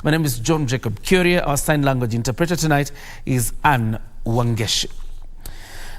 My name is John Jacob Curia. Our sign language interpreter tonight is Anne Wangeshi.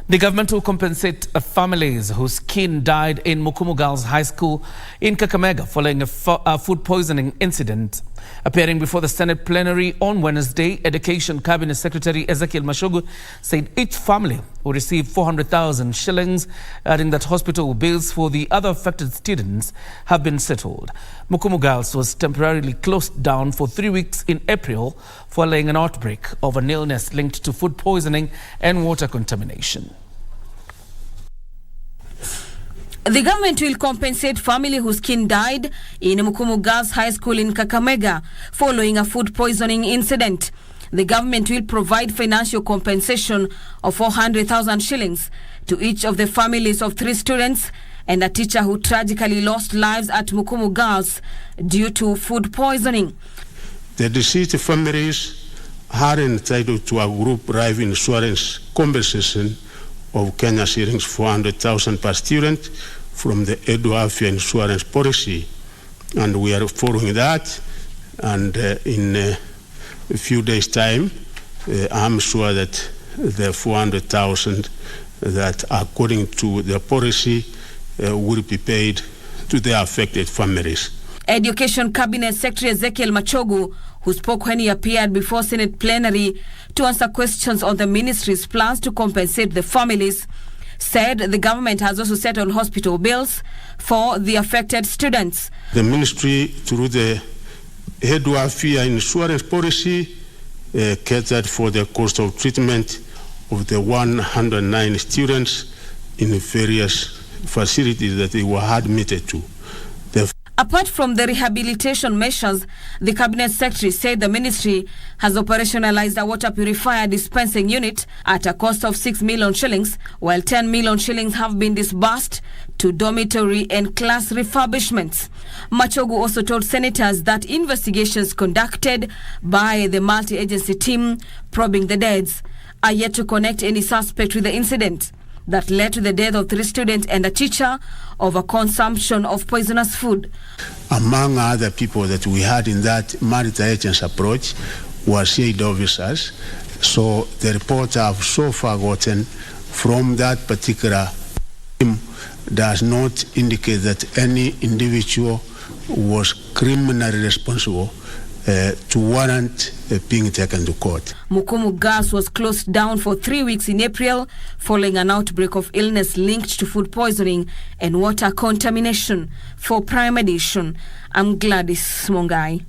The government will compensate families whose kin died in Mukumu Girls High School in Kakamega following a food poisoning incident. Appearing before the Senate plenary on Wednesday, Education Cabinet Secretary Ezekiel Machogu said each family will receive 400,000 shillings, adding that hospital bills for the other affected students have been settled. Mukumu Girls was temporarily closed down for 3 weeks in April following an outbreak of an illness linked to food poisoning and water contamination. The government will compensate family whose kin died in Mukumu Girls High School in Kakamega following a food poisoning incident. The government will provide financial compensation of 400,000 shillings to each of the families of 3 students and a teacher who tragically lost lives at Mukumu Girls due to food poisoning. The deceased families are entitled to a group life insurance compensation of Kenya shillings 400,000 per student from the Edwafia insurance policy, and we are following that, and in a few days time I'm sure that the 400,000 that according to the policy will be paid to the affected families. Education Cabinet Secretary Ezekiel Machogu, who spoke when he appeared before Senate plenary to answer questions on the ministry's plans to compensate the families, said the government has also settled hospital bills for the affected students. The ministry, through the Edwafia insurance policy, catered for the cost of treatment of the 109 students in various facilities that they were admitted to. Apart from the rehabilitation measures, the Cabinet Secretary said the ministry has operationalized a water purifier dispensing unit at a cost of 6 million shillings, while 10 million shillings have been disbursed to dormitory and class refurbishments. Machogu also told senators that investigations conducted by the multi-agency team probing the deaths are yet to connect any suspect with the incident that led to the death of 3 students and a teacher over consumption of poisonous food. Among other people that we had in that multi-agency approach were CID officers. So the report I've so far gotten from that particular team does not indicate that any individual was criminally responsible to warrant being taken to court. Mukumu Girls was closed down for 3 weeks in April following an outbreak of illness linked to food poisoning and water contamination. For Prime Edition, I'm Gladys Mongai.